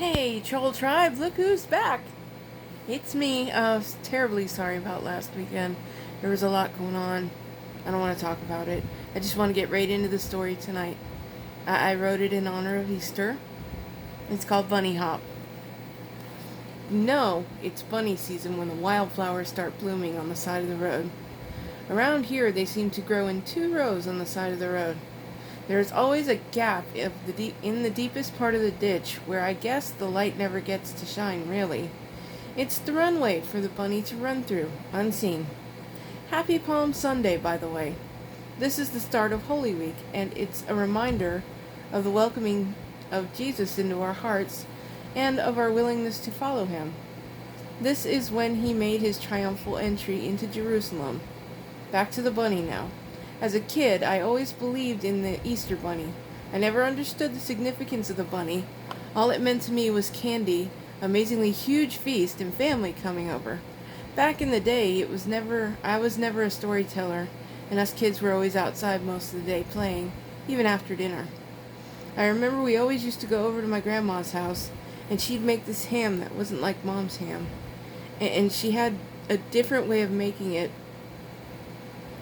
Hey, Troll Tribe, look who's back! It's me. Terribly sorry about last weekend. There was a lot going on. I don't want to talk about it. I just want to get right into the story tonight. I wrote it in honor of Easter. It's called Bunny Hop. No, it's bunny season when the wildflowers start blooming on the side of the road. Around here, they seem to grow in 2 rows on the side of the road. There is always a gap in the deepest part of the ditch where I guess the light never gets to shine, really. It's the runway for the bunny to run through, unseen. Happy Palm Sunday, by the way. This is the start of Holy Week, and it's a reminder of the welcoming of Jesus into our hearts and of our willingness to follow him. This is when he made his triumphal entry into Jerusalem. Back to the bunny now. As a kid, I always believed in the Easter bunny. I never understood the significance of the bunny. All it meant to me was candy, amazingly huge feast, and family coming over. Back in the day, I was never a storyteller, and us kids were always outside most of the day playing, even after dinner. I remember we always used to go over to my grandma's house, and she'd make this ham that wasn't like Mom's ham. And she had a different way of making it.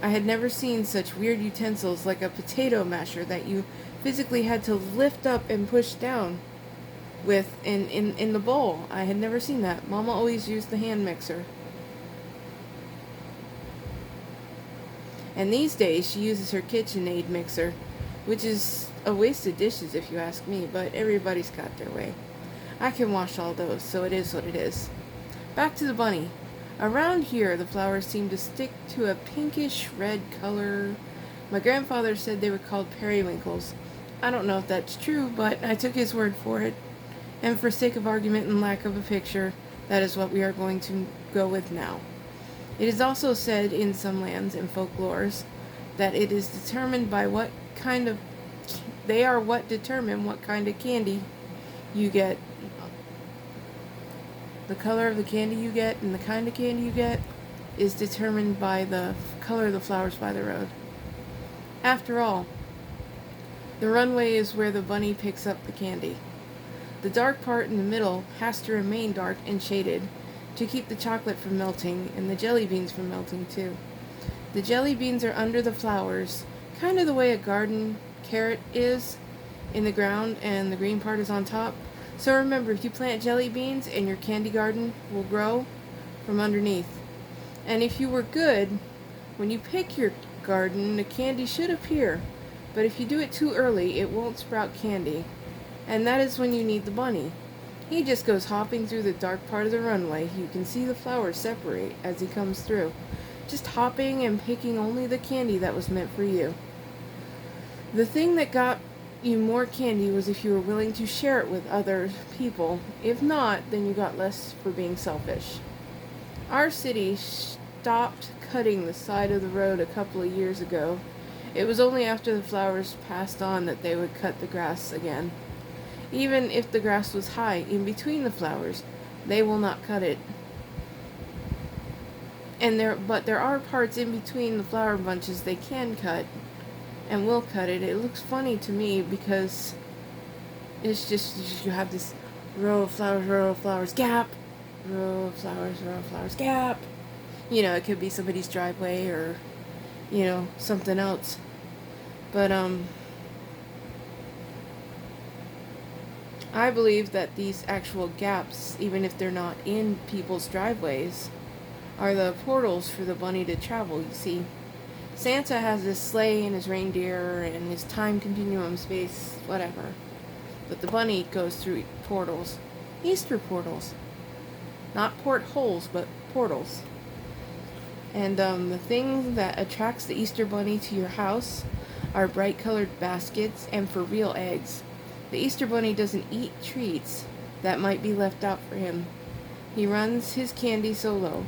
I had never seen such weird utensils like a potato masher that you physically had to lift up and push down with in the bowl. I had never seen that. Mama always used the hand mixer. And these days she uses her KitchenAid mixer, which is a waste of dishes if you ask me, but everybody's got their way. I can wash all those, so it is what it is. Back to the bunny. Around here, the flowers seem to stick to a pinkish red color. My grandfather said they were called periwinkles. I don't know if that's true, but I took his word for it. And for sake of argument and lack of a picture, that is what we are going to go with now. It is also said in some lands and folklores that it is determined by what determine what kind of candy you get. The color of the candy you get and the kind of candy you get is determined by the color of the flowers by the road. After all, the runway is where the bunny picks up the candy. The dark part in the middle has to remain dark and shaded to keep the chocolate from melting and the jelly beans from melting too. The jelly beans are under the flowers, kind of the way a garden carrot is in the ground and the green part is on top. So remember, if you plant jelly beans and your candy garden will grow from underneath. And if you were good, when you pick your garden, the candy should appear. But if you do it too early, it won't sprout candy. And that is when you need the bunny. He just goes hopping through the dark part of the runway. You can see the flowers separate as he comes through. Just hopping and picking only the candy that was meant for you. The thing that got you more candy was if you were willing to share it with other people. If not, then you got less for being selfish. Our city stopped cutting the side of the road a couple of years ago. It was only after the flowers passed on that they would cut the grass again. Even if the grass was high in between the flowers, they will not cut it. But there are parts in between the flower bunches they can cut and will cut it. It looks funny to me because it's just you have this row of flowers, gap, row of flowers, gap. It could be somebody's driveway or, something else. But, I believe that these actual gaps, even if they're not in people's driveways, are the portals for the bunny to travel, you see. Santa has his sleigh and his reindeer and his time continuum space, whatever. But the bunny goes through portals. Easter portals. Not portholes, but portals. And the thing that attracts the Easter bunny to your house are bright colored baskets and for real eggs. The Easter bunny doesn't eat treats that might be left out for him. He runs his candy solo.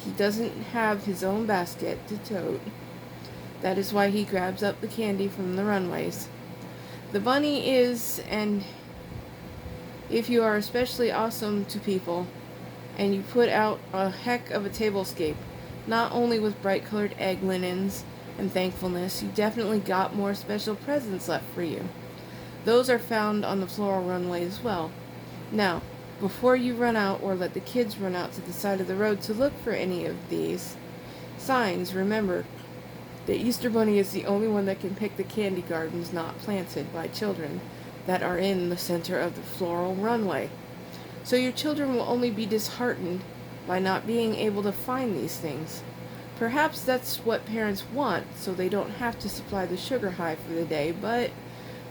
He doesn't have his own basket to tote. That is why he grabs up the candy from the runways. The bunny is, and if you are especially awesome to people, and you put out a heck of a tablescape, not only with bright colored egg linens and thankfulness, you definitely got more special presents left for you. Those are found on the floral runway as well. Now, before you run out or let the kids run out to the side of the road to look for any of these signs, remember, the Easter Bunny is the only one that can pick the candy gardens not planted by children that are in the center of the floral runway. So your children will only be disheartened by not being able to find these things. Perhaps that's what parents want, so they don't have to supply the sugar high for the day, but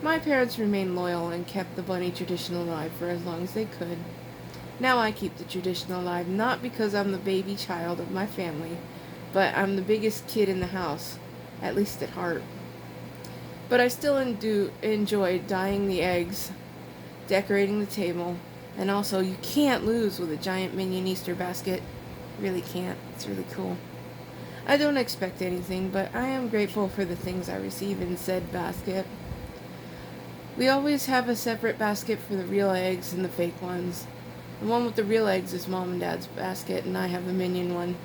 my parents remained loyal and kept the bunny tradition alive for as long as they could. Now I keep the tradition alive, not because I'm the baby child of my family, but I'm the biggest kid in the house, at least at heart. But I still enjoy dyeing the eggs, decorating the table, and also you can't lose with a giant Minion Easter basket. Really can't. It's really cool. I don't expect anything, but I am grateful for the things I receive in said basket. We always have a separate basket for the real eggs and the fake ones. The one with the real eggs is Mom and Dad's basket, and I have the Minion one.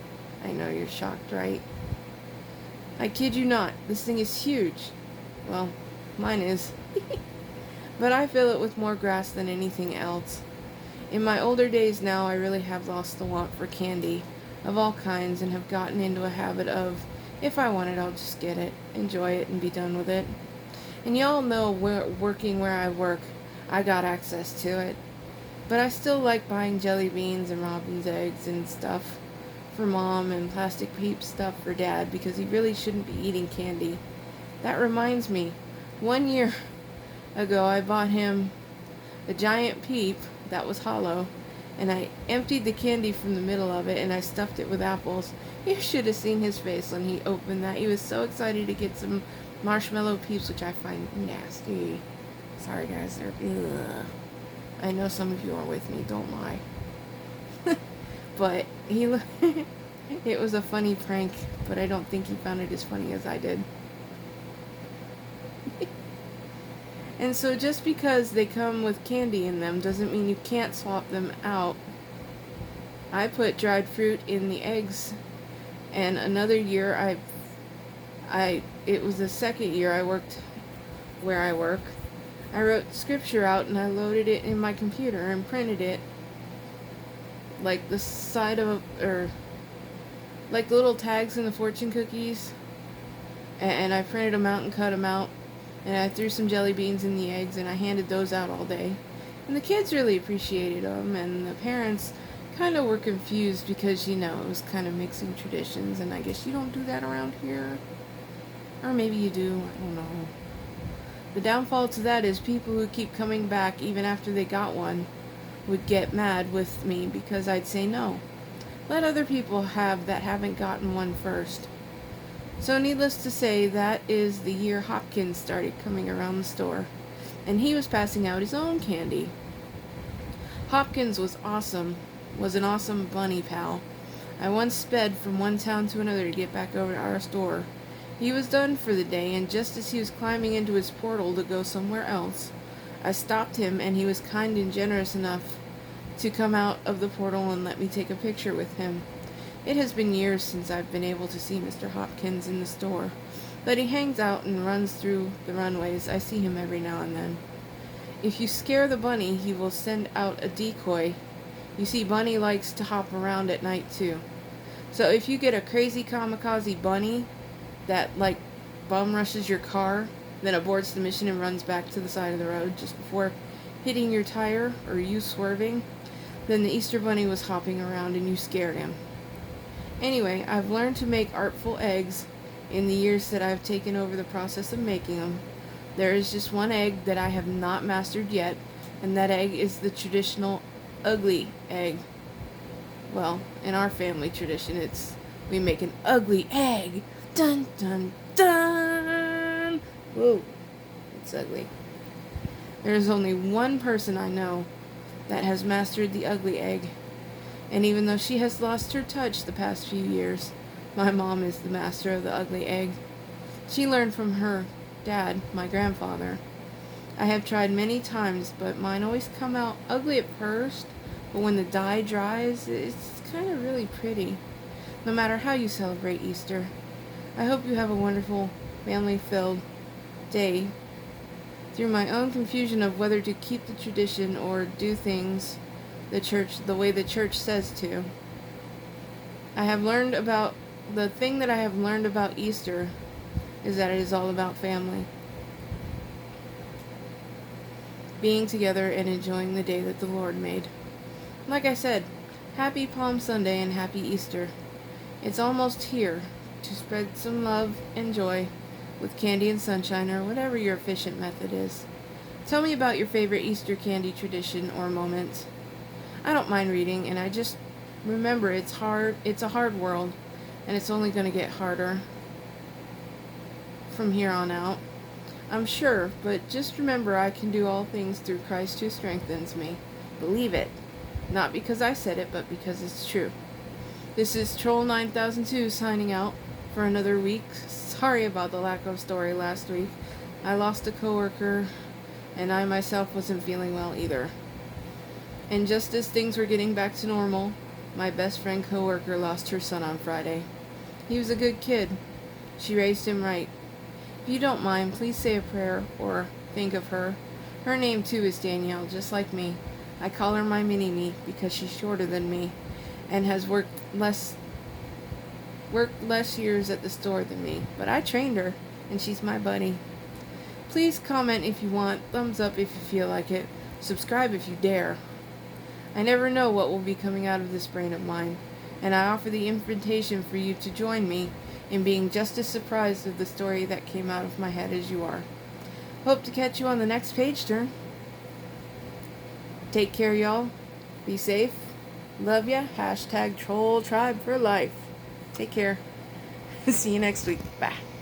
I know you're shocked, right? I kid you not, this thing is huge. Well, mine is. But I fill it with more grass than anything else. In my older days now, I really have lost the want for candy of all kinds and have gotten into a habit of, if I want it, I'll just get it, enjoy it, and be done with it. And y'all know working where I work, I got access to it. But I still like buying jelly beans and robin's eggs and stuff for Mom and plastic peep stuff for Dad because he really shouldn't be eating candy. That reminds me, 1 year ago I bought him a giant peep that was hollow, and I emptied the candy from the middle of it and I stuffed it with apples. You should have seen his face when he opened that. He was so excited to get some marshmallow peeps, which I find nasty. Sorry guys, they're ugh. I know some of you are with me, don't lie. But it was a funny prank, but I don't think he found it as funny as I did. And so just because they come with candy in them doesn't mean you can't swap them out. I put dried fruit in the eggs, and another year it was the second year I worked where I work. I wrote scripture out and I loaded it in my computer and printed it like the side of like the little tags in the fortune cookies, and I printed them out and cut them out, and I threw some jelly beans in the eggs and I handed those out all day. And the kids really appreciated them, and the parents kind of were confused because, you know, it was kind of mixing traditions, and I guess you don't do that around here. Or maybe you do, I don't know. The downfall to that is people who keep coming back even after they got one would get mad with me because I'd say no. Let other people have that haven't gotten one first. So needless to say, that is the year Hopkins started coming around the store, and he was passing out his own candy. Hopkins was an awesome bunny pal. I once sped from one town to another to get back over to our store. He was done for the day, and just as he was climbing into his portal to go somewhere else, I stopped him, and he was kind and generous enough to come out of the portal and let me take a picture with him. It has been years since I've been able to see Mr. Hopkins in the store, but he hangs out and runs through the runways. I see him every now and then. If you scare the bunny, he will send out a decoy. You see, Bunny likes to hop around at night too. So if you get a crazy kamikaze bunny that like bum rushes your car, then aborts the mission and runs back to the side of the road just before hitting your tire or you swerving, then the Easter Bunny was hopping around and you scared him. Anyway, I've learned to make artful eggs in the years that I've taken over the process of making them. There is just one egg that I have not mastered yet, and that egg is the traditional ugly egg. Well, in our family tradition, we make an ugly egg. Dun dun dun! Whoa, it's ugly. There's only one person I know that has mastered the ugly egg, and even though she has lost her touch the past few years, my mom is the master of the ugly egg. She learned from her dad, my grandfather. I have tried many times, but mine always come out ugly at first, but when the dye dries, it's kind of really pretty. No matter how you celebrate Easter, I hope you have a wonderful, family-filled day through my own confusion of whether to keep the tradition or do things the way the church says to. The thing that I have learned about Easter is that it is all about family. Being together and enjoying the day that the Lord made. Like I said, happy Palm Sunday and happy Easter. It's almost here to spread some love and joy with candy and sunshine or whatever your efficient method is. Tell me about your favorite Easter candy tradition or moment. I don't mind reading, and I just remember it's a hard world, and it's only going to get harder from here on out. I'm sure, but just remember I can do all things through Christ who strengthens me. Believe it. Not because I said it, but because it's true. This is Troll 9002 signing out for another week. Sorry about the lack of story last week. I lost a coworker, and I myself wasn't feeling well either. And just as things were getting back to normal, my best friend coworker lost her son on Friday. He was a good kid. She raised him right. If you don't mind, please say a prayer or think of her. Her name too is Danielle, just like me. I call her my mini-me because she's shorter than me and has worked less years at the store than me. But I trained her, and she's my buddy. Please comment if you want, thumbs up if you feel like it, subscribe if you dare. I never know what will be coming out of this brain of mine, and I offer the invitation for you to join me in being just as surprised of the story that came out of my head as you are. Hope to catch you on the next page turn. Take care, y'all. Be safe. Love ya. #Troll Tribe for life. Take care. See you next week. Bye.